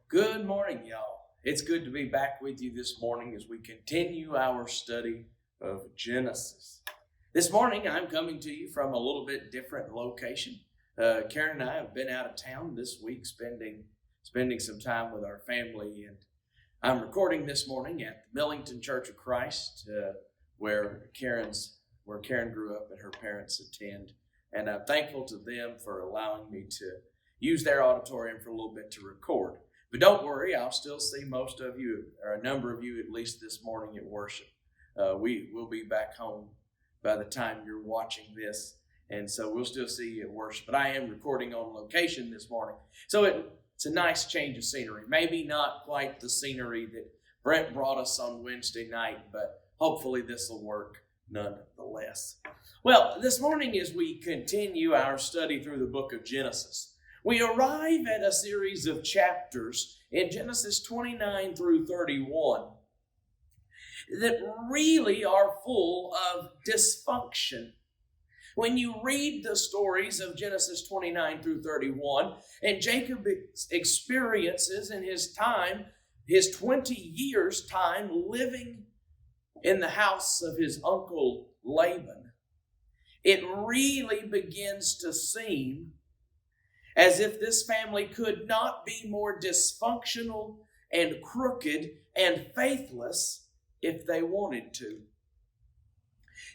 Good morning, y'all. It's good to be back with you this morning as we continue our study of Genesis. This morning, I'm coming to you from a little bit different location. Karen and I have been out of town this week, spending some time with our family, and I'm recording this morning at the Millington Church of Christ, where Karen grew up and her parents attend. And I'm thankful to them for allowing me to use their auditorium for a little bit to record. But don't worry, I'll still see most of you, or a number of you at least this morning at worship. We will be back home by the time you're watching this, and so we'll still see you at worship. But I am recording on location this morning, so it's a nice change of scenery. Maybe not quite the scenery that Brent brought us on Wednesday night, but hopefully this will work nonetheless. Well, this morning as we continue our study through the book of Genesis, we arrive at a series of chapters in Genesis 29 through 31 that really are full of dysfunction. When you read the stories of Genesis 29 through 31, and Jacob experiences in his 20 years' time living in the house of his uncle Laban, it really begins to seem as if this family could not be more dysfunctional and crooked and faithless if they wanted to.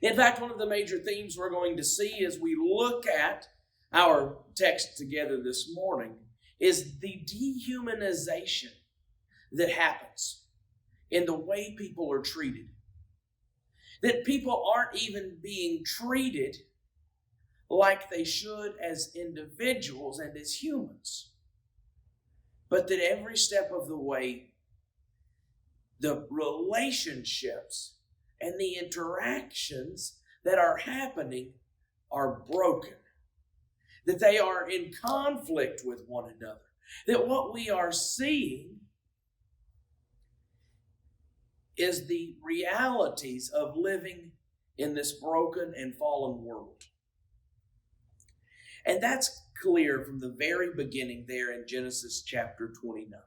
In fact, one of the major themes we're going to see as we look at our text together this morning is the dehumanization that happens in the way people are treated. That people aren't even being treated like they should as individuals and as humans. But that every step of the way, the relationships and the interactions that are happening are broken. That they are in conflict with one another. That what we are seeing is the realities of living in this broken and fallen world. And that's clear from the very beginning there in Genesis chapter 29.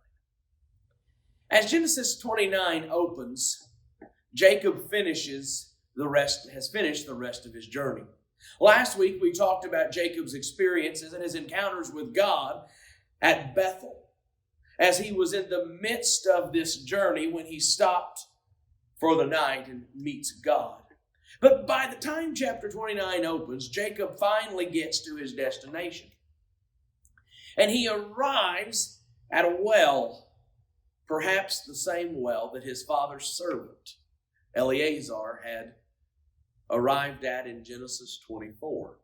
As Genesis 29 opens, Jacob has finished the rest of his journey. Last week we talked about Jacob's experiences and his encounters with God at Bethel, as he was in the midst of this journey when he stopped for the night and meets God. But by the time chapter 29 opens, Jacob finally gets to his destination. And he arrives at a well, perhaps the same well that his father's servant, Eliezer, had arrived at in Genesis 24.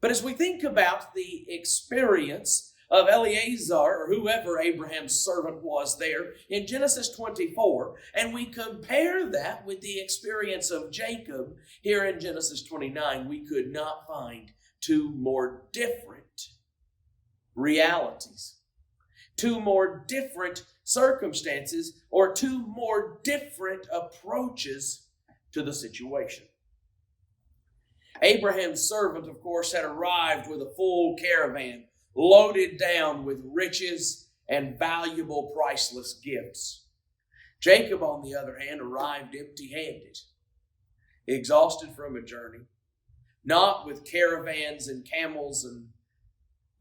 But as we think about the experience of Eliezer, or whoever Abraham's servant was there in Genesis 24, and we compare that with the experience of Jacob here in Genesis 29, we could not find two more different realities, two more different circumstances, or two more different approaches to the situation. Abraham's servant, of course, had arrived with a full caravan loaded down with riches and valuable, priceless gifts. Jacob, on the other hand, arrived empty-handed, exhausted from a journey, not with caravans and camels and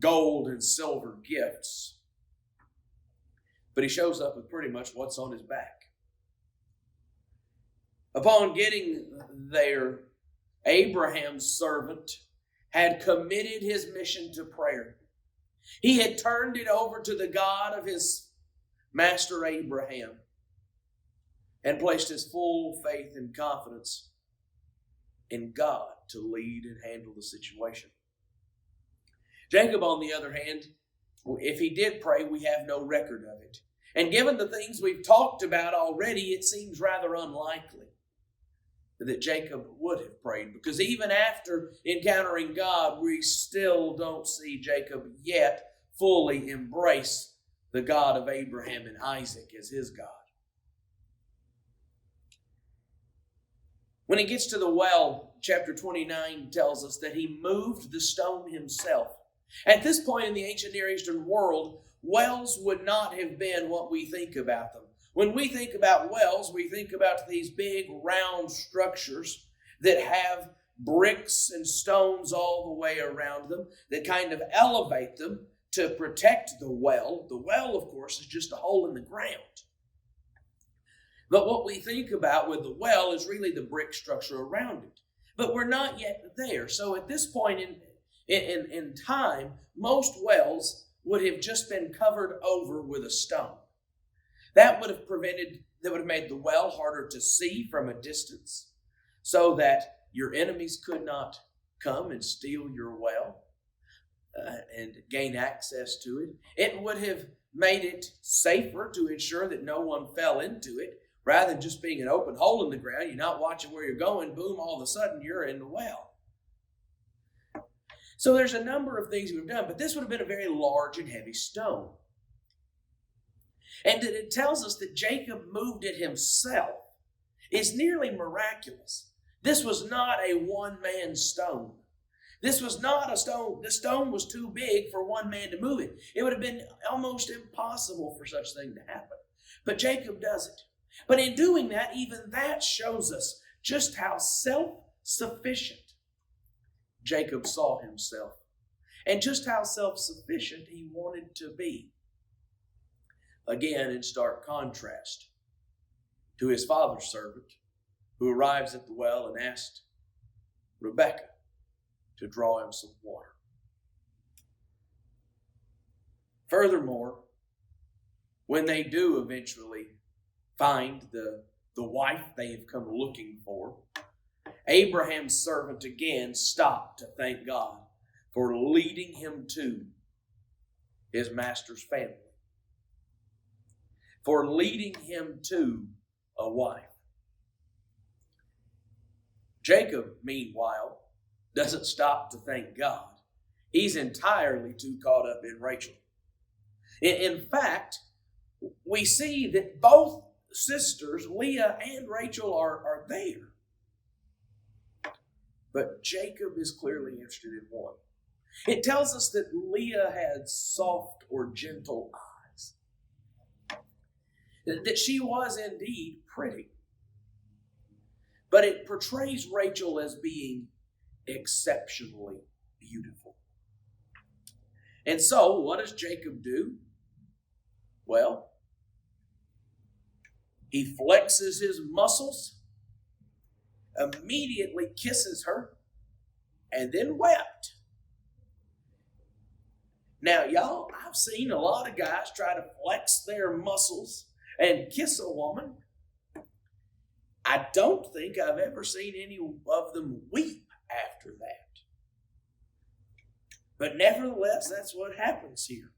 gold and silver gifts, but he shows up with pretty much what's on his back. Upon getting there, Abraham's servant had committed his mission to prayer. He had turned it over to the God of his master Abraham and placed his full faith and confidence in God to lead and handle the situation. Jacob, on the other hand, if he did pray, we have no record of it. And given the things we've talked about already, it seems rather unlikely that Jacob would have prayed, because even after encountering God, we still don't see Jacob yet fully embrace the God of Abraham and Isaac as his God. When he gets to the well, chapter 29 tells us that he moved the stone himself. At this point in the ancient Near Eastern world, wells would not have been what we think about them. When we think about wells, we think about these big round structures that have bricks and stones all the way around them that kind of elevate them to protect the well. The well, of course, is just a hole in the ground. But what we think about with the well is really the brick structure around it. But we're not yet there. So at this point in time, most wells would have just been covered over with a stone. That would have made the well harder to see from a distance, so that your enemies could not come and steal your well and gain access to it. It would have made it safer to ensure that no one fell into it, rather than just being an open hole in the ground. You're not watching where you're going, boom, all of a sudden you're in the well. So there's a number of things we've done, but this would have been a very large and heavy stone. And that it tells us that Jacob moved it himself is nearly miraculous. This was not a one-man stone. This was not a stone. The stone was too big for one man to move it. It would have been almost impossible for such a thing to happen. But Jacob does it. But in doing that, even that shows us just how self-sufficient Jacob saw himself, and just how self-sufficient he wanted to be. Again, in stark contrast to his father's servant, who arrives at the well and asked Rebekah to draw him some water. Furthermore, when they do eventually find the wife they have come looking for, Abraham's servant again stopped to thank God for leading him to his master's family, for leading him to a wife. Jacob, meanwhile, doesn't stop to thank God. He's entirely too caught up in Rachel. In fact, we see that both sisters, Leah and Rachel, are there. But Jacob is clearly interested in one. It tells us that Leah had soft or gentle eyes, that she was indeed pretty. But it portrays Rachel as being exceptionally beautiful. And so, what does Jacob do? Well, he flexes his muscles, immediately kisses her, and then wept. Now, y'all, I've seen a lot of guys try to flex their muscles and kiss a woman. I don't think I've ever seen any of them weep after that. But nevertheless, that's what happens here.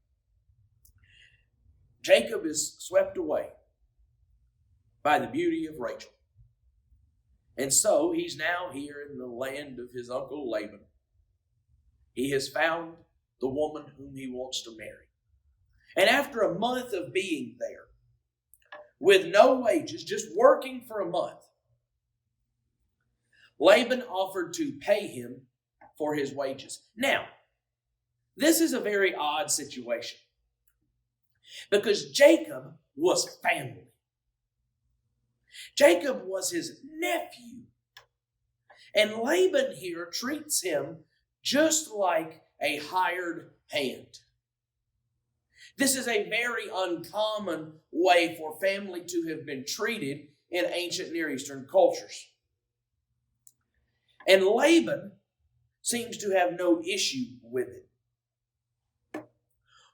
Jacob is swept away by the beauty of Rachel. And so he's now here in the land of his uncle Laban. He has found the woman whom he wants to marry. And after a month of being there, with no wages, just working for a month, Laban offered to pay him for his wages. Now, this is a very odd situation, because Jacob was family. Jacob was his nephew. And Laban here treats him just like a hired hand. This is a very uncommon way for family to have been treated in ancient Near Eastern cultures. And Laban seems to have no issue with it.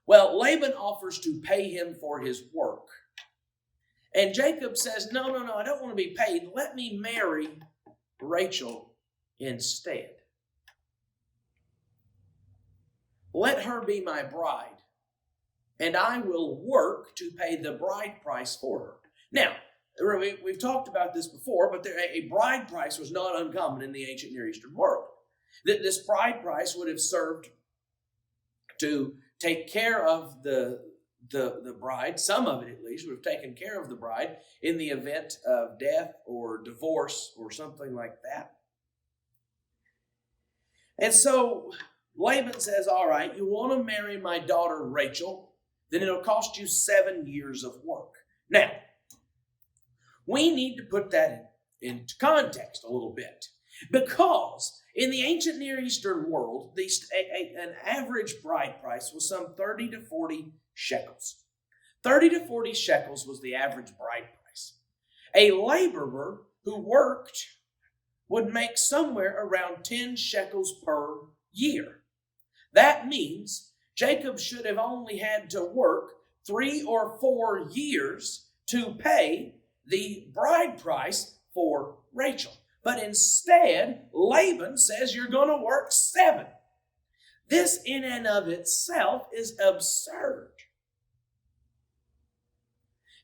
Well, Laban offers to pay him for his work. And Jacob says, no, I don't want to be paid. Let me marry Rachel instead. Let her be my bride, and I will work to pay the bride price for her. Now, we've talked about this before, but a bride price was not uncommon in the ancient Near Eastern world. This bride price would have served to take care of the bride, some of it at least, would have taken care of the bride in the event of death or divorce or something like that. And so Laban says, all right, you want to marry my daughter Rachel? then it'll cost you 7 years of work. Now, we need to put that into context a little bit, because in the ancient Near Eastern world, an average bride price was some 30 to 40 shekels. 30 to 40 shekels was the average bride price. A laborer who worked would make somewhere around 10 shekels per year. That means Jacob should have only had to work 3 or 4 years to pay the bride price for Rachel. But instead, Laban says you're going to work 7. This in and of itself is absurd.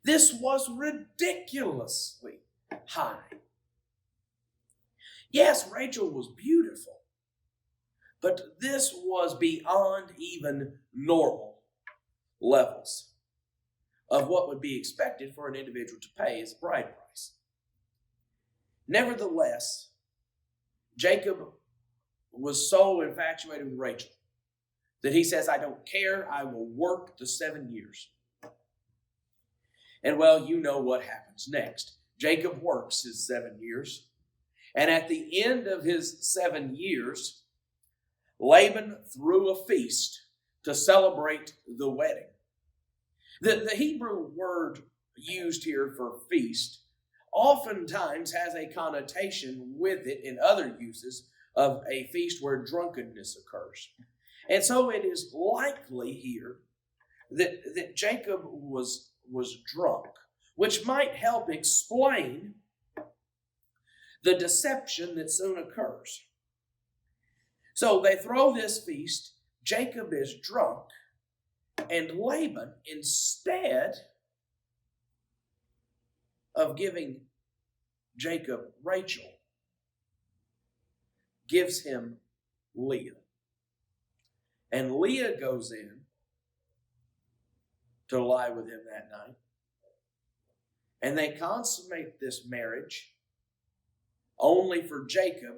This was ridiculously high. Yes, Rachel was beautiful, but this was beyond even normal levels of what would be expected for an individual to pay as a bride price. Nevertheless, Jacob was so infatuated with Rachel that he says, I don't care, I will work the 7 years. And well, you know what happens next. Jacob works his 7 years, and at the end of his 7 years, Laban threw a feast to celebrate the wedding. The Hebrew word used here for feast oftentimes has a connotation with it in other uses of a feast where drunkenness occurs. And so it is likely here that Jacob was drunk, which might help explain the deception that soon occurs. So they throw this feast, Jacob is drunk, and Laban, instead of giving Jacob Rachel, gives him Leah. And Leah goes in to lie with him that night. And they consummate this marriage only for Jacob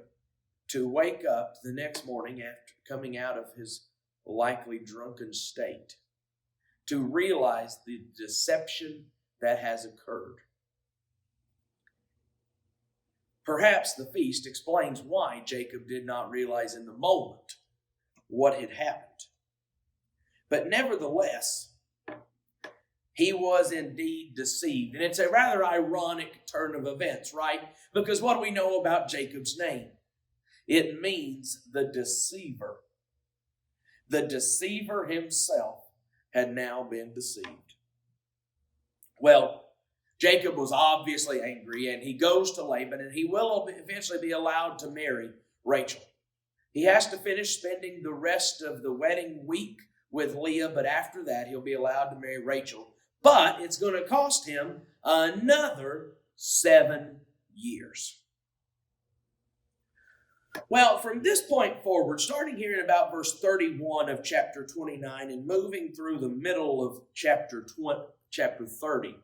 to wake up the next morning after coming out of his likely drunken state to realize the deception that has occurred. Perhaps the feast explains why Jacob did not realize in the moment what had happened. But nevertheless, he was indeed deceived. And it's a rather ironic turn of events, right? Because what do we know about Jacob's name? It means the deceiver. The deceiver himself had now been deceived. Well, Jacob was obviously angry, and he goes to Laban, and he will eventually be allowed to marry Rachel. He has to finish spending the rest of the wedding week with Leah, but after that, he'll be allowed to marry Rachel. But it's going to cost him another 7 years. Well, from this point forward, starting here in about verse 31 of chapter 29 and moving through the middle of chapter 30,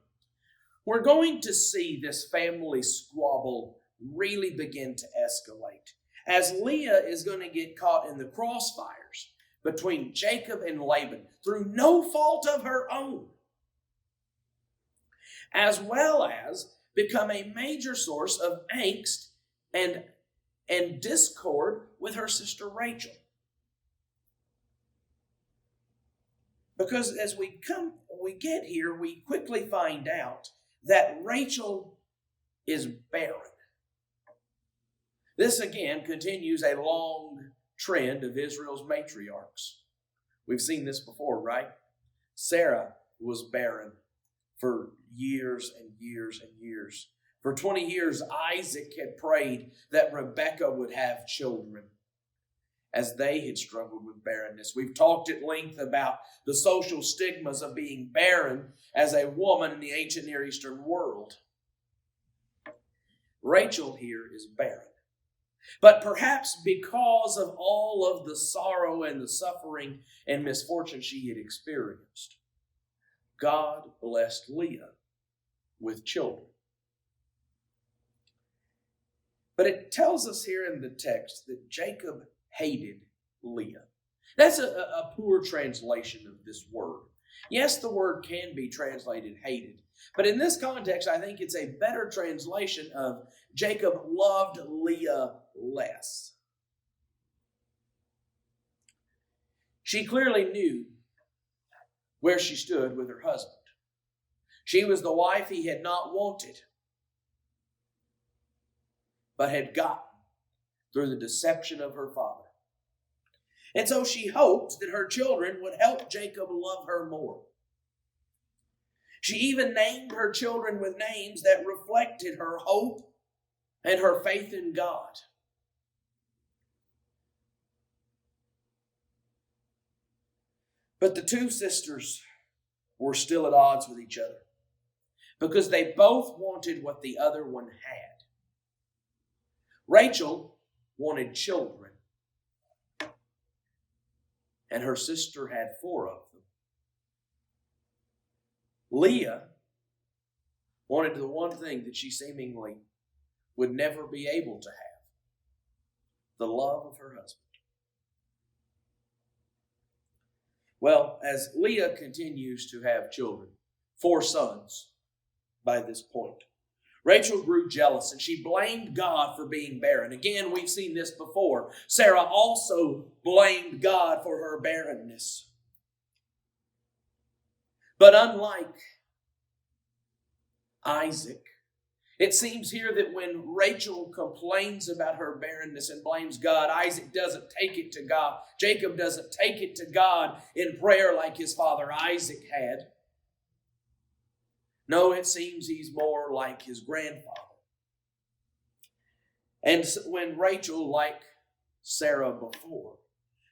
we're going to see this family squabble really begin to escalate, as Leah is going to get caught in the crossfires between Jacob and Laban through no fault of her own, as well as become a major source of angst and discord with her sister Rachel. Because as we get here, we quickly find out that Rachel is barren. This again continues a long trend of Israel's matriarchs. We've seen this before, right? Sarah was barren for years and years and years. For 20 years, Isaac had prayed that Rebekah would have children as they had struggled with barrenness. We've talked at length about the social stigmas of being barren as a woman in the ancient Near Eastern world. Rachel here is barren. But perhaps because of all of the sorrow and the suffering and misfortune she had experienced, God blessed Leah with children. But it tells us here in the text that Jacob hated Leah. That's a poor translation of this word. Yes, the word can be translated hated, but in this context, I think it's a better translation of Jacob loved Leah less. She clearly knew where she stood with her husband. She was the wife he had not wanted, but had gotten through the deception of her father. And so she hoped that her children would help Jacob love her more. She even named her children with names that reflected her hope and her faith in God. But the two sisters were still at odds with each other because they both wanted what the other one had. Rachel wanted children, and her sister had 4 of them. Leah wanted the one thing that she seemingly would never be able to have: the love of her husband. Well, as Leah continues to have children, 4 sons by this point, Rachel grew jealous and she blamed God for being barren. Again, we've seen this before. Sarah also blamed God for her barrenness. But unlike Isaac, it seems here that when Rachel complains about her barrenness and blames God, Isaac doesn't take it to God. Jacob doesn't take it to God in prayer like his father Isaac had. No, it seems he's more like his grandfather. And when Rachel, like Sarah before,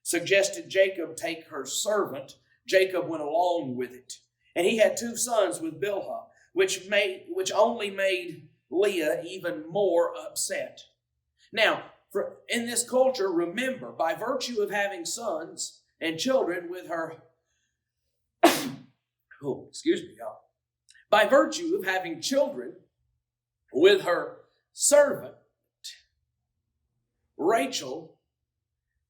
suggested Jacob take her servant, Jacob went along with it. And he had 2 sons with Bilhah, which only made Leah even more upset. Now, in this culture, remember, by virtue of having sons and children with her, by virtue of having children with her servant, Rachel,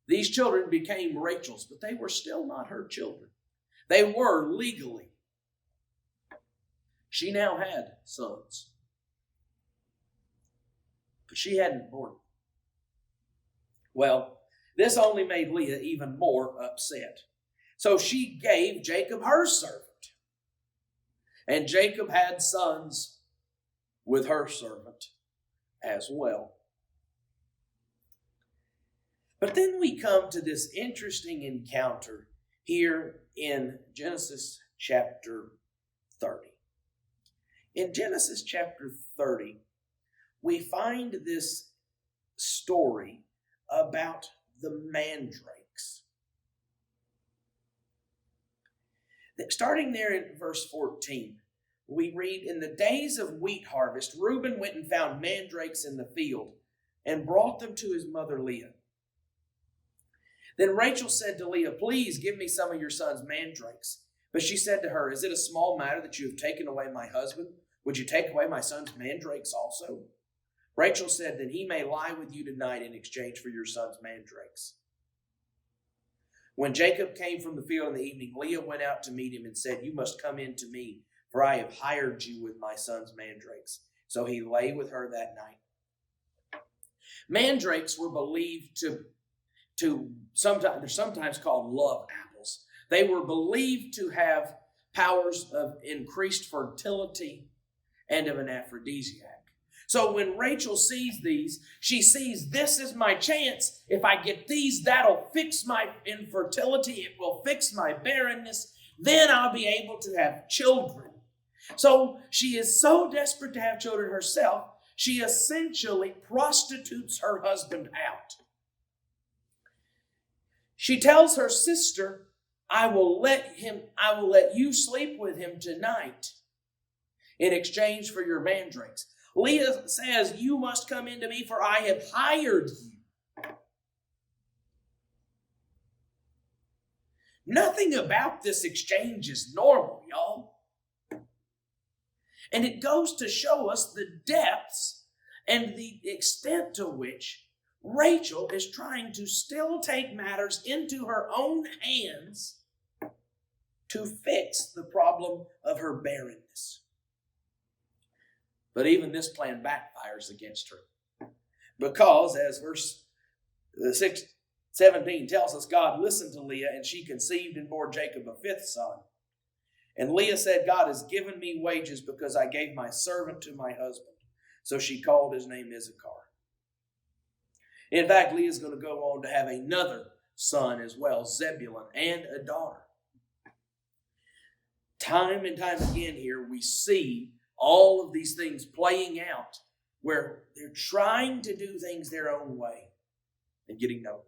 these children became Rachel's, but they were still not her children. They were legally. She now had sons, but she hadn't born them. Well, this only made Leah even more upset. So she gave Jacob her servant. And Jacob had sons with her servant as well. But then we come to this interesting encounter here in Genesis chapter 30. In Genesis chapter 30, we find this story about the mandrakes. Starting there in verse 14, we read, "In the days of wheat harvest, Reuben went and found mandrakes in the field and brought them to his mother Leah. Then Rachel said to Leah, 'Please give me some of your son's mandrakes.' But she said to her, 'Is it a small matter that you have taken away my husband? Would you take away my son's mandrakes also?' Rachel said, 'Then he may lie with you tonight in exchange for your son's mandrakes.' When Jacob came from the field in the evening, Leah went out to meet him and said, 'You must come in to me, for I have hired you with my son's mandrakes.' So he lay with her that night." Mandrakes were believed to sometimes, they're sometimes called love apples. They were believed to have powers of increased fertility and of an aphrodisiac. So when Rachel sees these, she sees, this is my chance. If I get these, that'll fix my infertility. It will fix my barrenness. Then I'll be able to have children. So she is so desperate to have children herself, she essentially prostitutes her husband out. She tells her sister, I will let you sleep with him tonight in exchange for your mandrakes. Leah says, "You must come into me, for I have hired you." Nothing about this exchange is normal, y'all. And it goes to show us the depths and the extent to which Rachel is trying to still take matters into her own hands to fix the problem of her barrenness. But even this plan backfires against her. Because, as verse 17 tells us, God listened to Leah, and she conceived and bore Jacob a fifth son. And Leah said, God has given me wages because I gave my servant to my husband. So she called his name Issachar. In fact, Leah is going to go on to have another son as well, Zebulun, and a daughter. Time and time again here, we see all of these things playing out where they're trying to do things their own way and getting nowhere.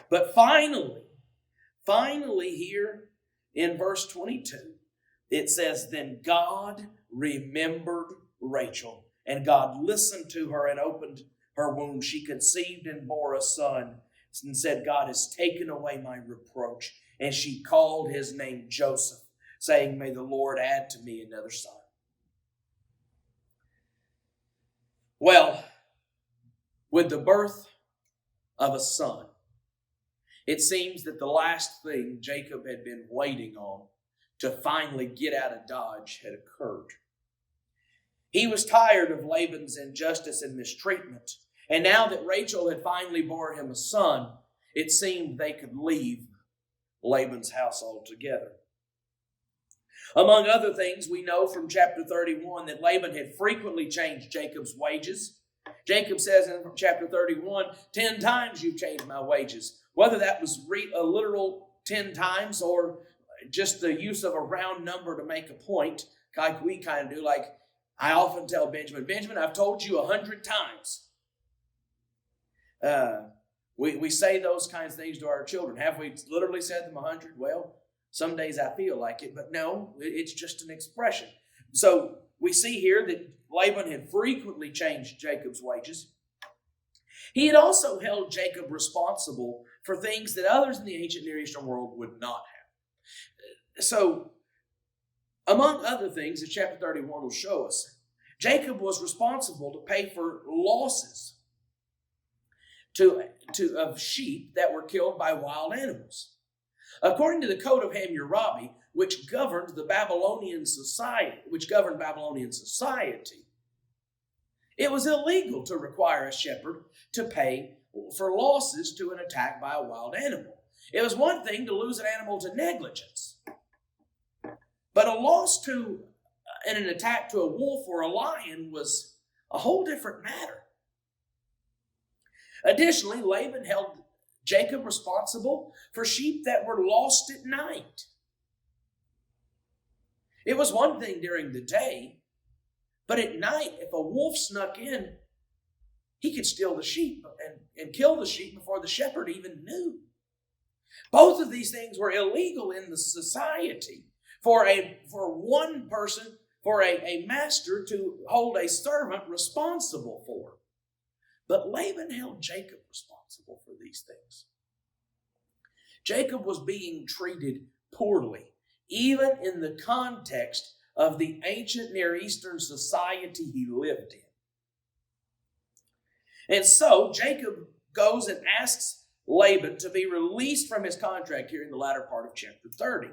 But finally here in verse 22, it says, then God remembered Rachel, and God listened to her and opened her womb. She conceived and bore a son, and said, God has taken away my reproach. And she called his name Joseph, saying, may the Lord add to me another son. Well, with the birth of a son, it seems that the last thing Jacob had been waiting on to finally get out of Dodge had occurred. He was tired of Laban's injustice and mistreatment, and now that Rachel had finally bore him a son, it seemed they could leave Laban's house altogether. Among other things, we know from chapter 31 that Laban had frequently changed Jacob's wages. Jacob says in chapter 31, 10 times you've changed my wages. Whether that was a literal 10 times or just the use of a round number to make a point, like we kind of do. Like I often tell Benjamin, I've told you 100 times. We say those kinds of things to our children. Have we literally said them 100? Well, some days I feel like it, but no, it's just an expression. So we see here that Laban had frequently changed Jacob's wages. He had also held Jacob responsible for things that others in the ancient Near Eastern world would not have. So, among other things, as chapter 31 will show us, Jacob was responsible to pay for losses of sheep that were killed by wild animals. According to the Code of Hammurabi, which governed Babylonian society, it was illegal to require a shepherd to pay for losses to an attack by a wild animal. It was one thing to lose an animal to negligence, but a loss to in an attack to a wolf or a lion was a whole different matter. Additionally, Laban held Jacob responsible for sheep that were lost at night. It was one thing during the day, but at night, if a wolf snuck in, he could steal the sheep and kill the sheep before the shepherd even knew. Both of these things were illegal in the society for one person, for a master to hold a servant responsible for. But Laban held Jacob responsible for these things. Jacob was being treated poorly, even in the context of the ancient Near Eastern society he lived in. And so Jacob goes and asks Laban to be released from his contract here in the latter part of chapter 30.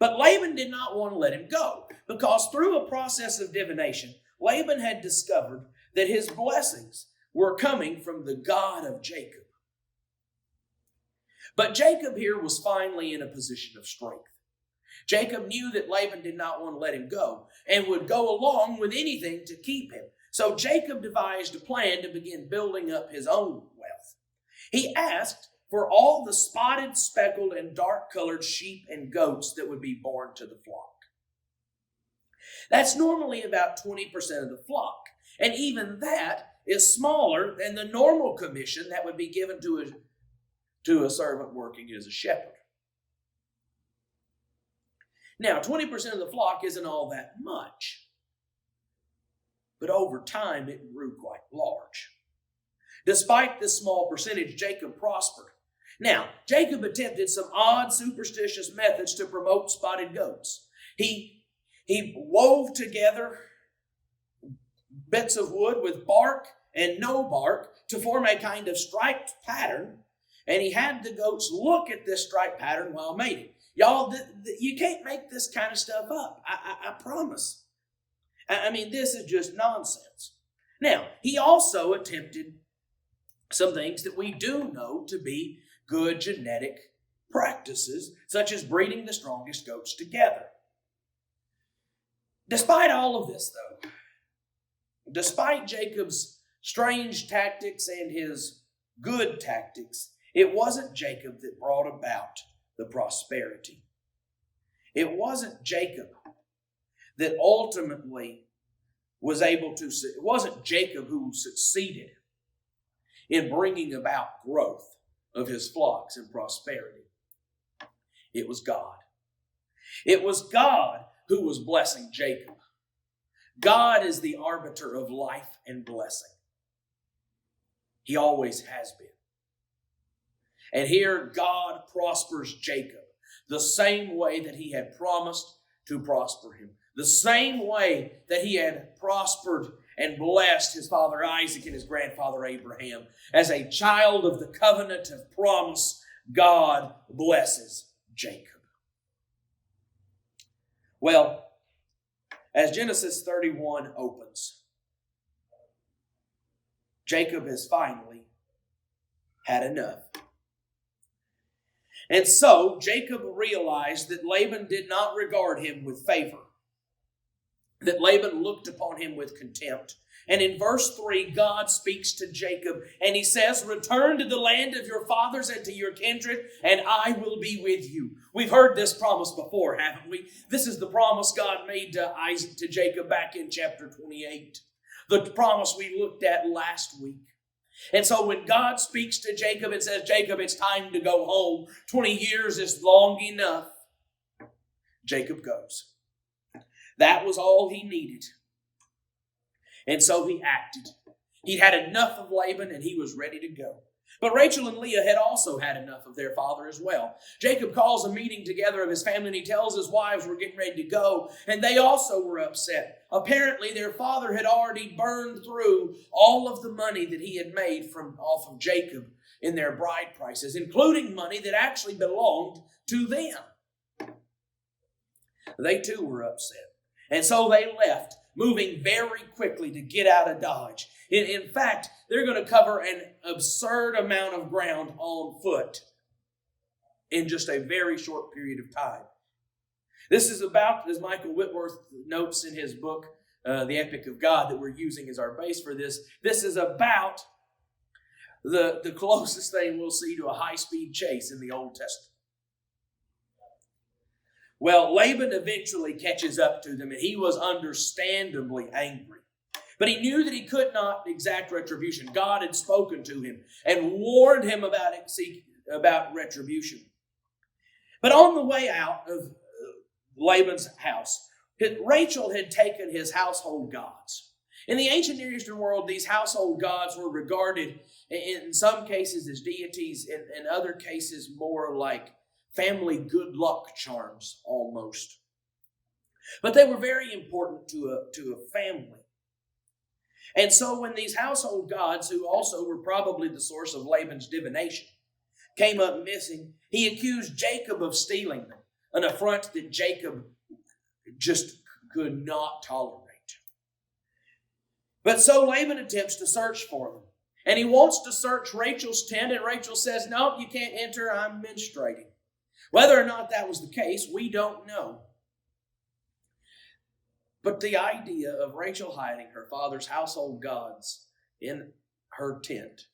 But Laban did not want to let him go, because through a process of divination, Laban had discovered that his blessings were coming from the God of Jacob. But Jacob here was finally in a position of strength. Jacob knew that Laban did not want to let him go and would go along with anything to keep him. So Jacob devised a plan to begin building up his own wealth. He asked for all the spotted, speckled, and dark-colored sheep and goats that would be born to the flock. That's normally about 20% of the flock, and even that is smaller than the normal commission that would be given to a servant working as a shepherd. Now, 20% of the flock isn't all that much, but over time it grew quite large. Despite this small percentage, Jacob prospered. Now, Jacob attempted some odd superstitious methods to promote spotted goats. He wove together bits of wood with bark and no bark to form a kind of striped pattern. And he had the goats look at this stripe pattern while mating. Y'all, you can't make this kind of stuff up. I promise. I mean, this is just nonsense. Now, he also attempted some things that we do know to be good genetic practices, such as breeding the strongest goats together. Despite all of this, though, despite Jacob's strange tactics and his good tactics, it wasn't Jacob that brought about the prosperity. It wasn't Jacob that ultimately was able to, it wasn't Jacob who succeeded in bringing about growth of his flocks and prosperity. It was God. It was God who was blessing Jacob. God is the arbiter of life and blessing. He always has been. And here God prospers Jacob the same way that he had promised to prosper him. The same way that he had prospered and blessed his father Isaac and his grandfather Abraham. As a child of the covenant of promise, God blesses Jacob. Well, as Genesis 31 opens, Jacob has finally had enough. And so Jacob realized that Laban did not regard him with favor, that Laban looked upon him with contempt. And in verse 3, God speaks to Jacob and he says, "Return to the land of your fathers and to your kindred, and I will be with you." We've heard this promise before, haven't we? This is the promise God made to Jacob back in chapter 28. The promise we looked at last week. And so when God speaks to Jacob and says, "Jacob, it's time to go home. 20 years is long enough," Jacob goes. That was all he needed. And so he acted. He'd had enough of Laban and he was ready to go. But Rachel and Leah had also had enough of their father as well. Jacob calls a meeting together of his family and he tells his wives we're getting ready to go. And they also were upset. Apparently their father had already burned through all of the money that he had made off of Jacob in their bride prices, including money that actually belonged to them. They too were upset. And so they left, moving very quickly to get out of Dodge. In fact, they're going to cover an absurd amount of ground on foot in just a very short period of time. This is about, as Michael Whitworth notes in his book, The Epic of God, that we're using as our base for this, this is about the closest thing we'll see to a high-speed chase in the Old Testament. Well, Laban eventually catches up to them, and he was understandably angry. But he knew that he could not exact retribution. God had spoken to him and warned him about retribution. But on the way out of Laban's house, Rachel had taken his household gods. In the ancient Near Eastern world, these household gods were regarded in some cases as deities, in other cases more like family good luck charms almost. But they were very important to a family. And so when these household gods, who also were probably the source of Laban's divination, came up missing, he accused Jacob of stealing them, an affront that Jacob just could not tolerate. But so Laban attempts to search for them. And he wants to search Rachel's tent, and Rachel says, "Nope, you can't enter, I'm menstruating." Whether or not that was the case, we don't know. But the idea of Rachel hiding her father's household gods in her tent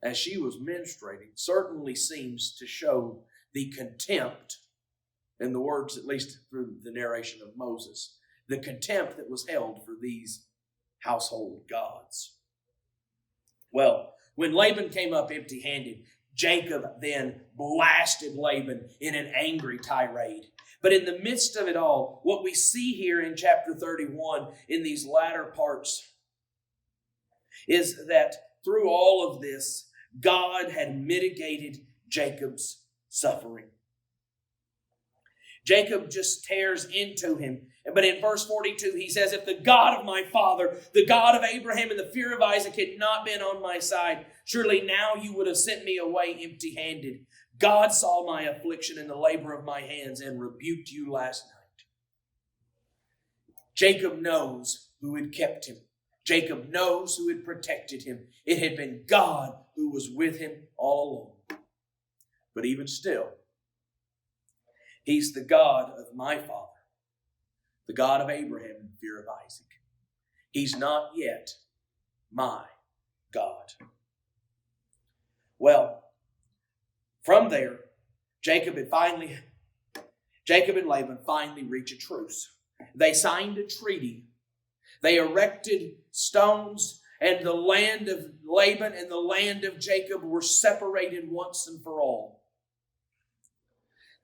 as she was menstruating certainly seems to show the contempt, in the words, at least through the narration of Moses, the contempt that was held for these household gods. Well, when Laban came up empty-handed, Jacob then blasted Laban in an angry tirade. But in the midst of it all, what we see here in chapter 31, in these latter parts, is that through all of this, God had mitigated Jacob's suffering. Jacob just tears into him. But in verse 42, he says, if the God of my father, the God of Abraham and the fear of Isaac had not been on my side, surely now you would have sent me away empty-handed. God saw my affliction and the labor of my hands and rebuked you last night. Jacob knows who had kept him. Jacob knows who had protected him. It had been God who was with him all along. But even still, He's the God of my father, the God of Abraham and the fear of Isaac. He's not yet my God. Well, from there, Jacob and Laban finally reach a truce. They signed a treaty. They erected stones, and the land of Laban and the land of Jacob were separated once and for all.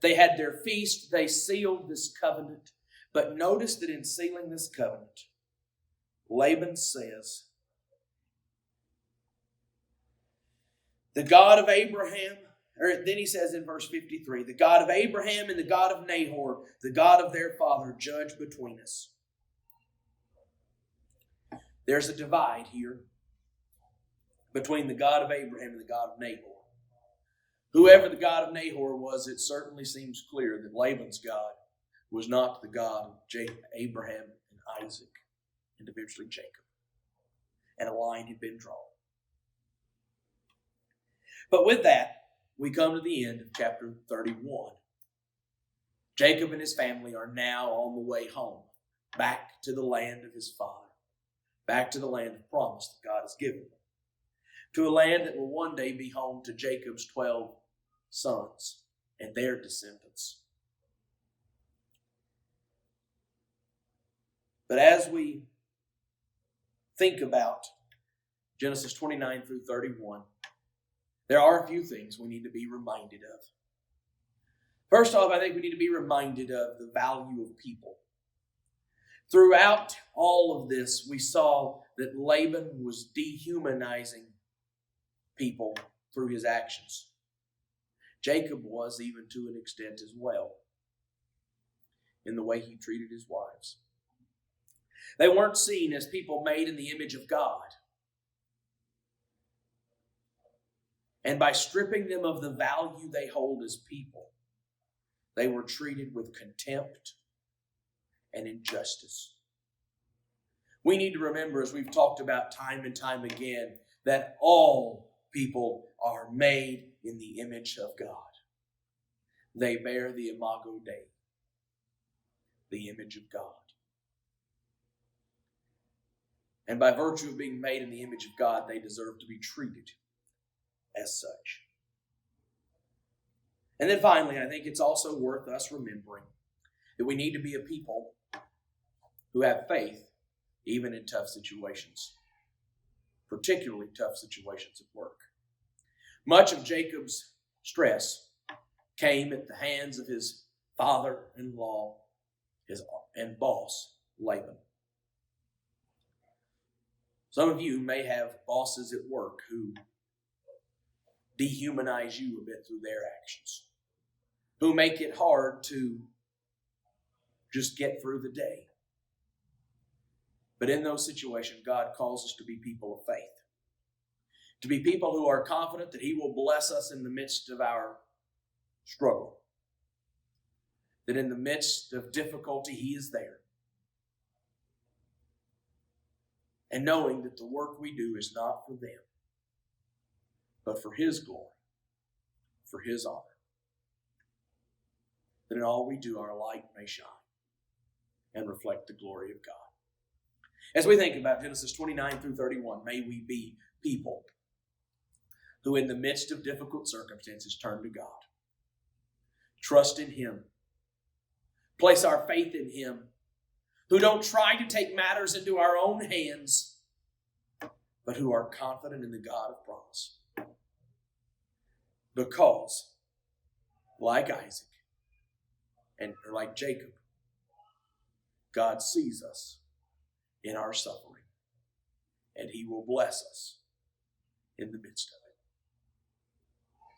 They had their feast. They sealed this covenant. But notice that in sealing this covenant, Laban says, the God of Abraham, or then he says in verse 53, the God of Abraham and the God of Nahor, the God of their father, judge between us. There's a divide here between the God of Abraham and the God of Nahor. Whoever the God of Nahor was, it certainly seems clear that Laban's God was not the God of Abraham and Isaac, and eventually Jacob. And a line had been drawn. But with that, we come to the end of chapter 31. Jacob and his family are now on the way home, back to the land of his father, back to the land of promise that God has given them, to a land that will one day be home to Jacob's 12 sons and their descendants. But as we think about Genesis 29 through 31, there are a few things we need to be reminded of. First off, I think we need to be reminded of the value of people. Throughout all of this, we saw that Laban was dehumanizing people through his actions. Jacob was, even to an extent as well, in the way he treated his wives. They weren't seen as people made in the image of God. And by stripping them of the value they hold as people, they were treated with contempt and injustice. We need to remember, as we've talked about time and time again, that all people are made in the image of God. They bear the imago Dei, the image of God. And by virtue of being made in the image of God, they deserve to be treated as such. And then finally, I think it's also worth us remembering that we need to be a people who have faith even in tough situations, particularly tough situations at work. Much of Jacob's stress came at the hands of his father-in-law and boss, Laban. Some of you may have bosses at work who dehumanize you a bit through their actions, who make it hard to just get through the day. But in those situations, God calls us to be people of faith, to be people who are confident that He will bless us in the midst of our struggle, that in the midst of difficulty, He is there. And knowing that the work we do is not for them, but for His glory, for His honor. That in all we do, our light may shine and reflect the glory of God. As we think about Genesis 29 through 31, may we be people who in the midst of difficult circumstances turn to God, trust in Him, place our faith in Him, who don't try to take matters into our own hands, but who are confident in the God of promise. Because, like Isaac and like Jacob, God sees us in our suffering, and He will bless us in the midst of it.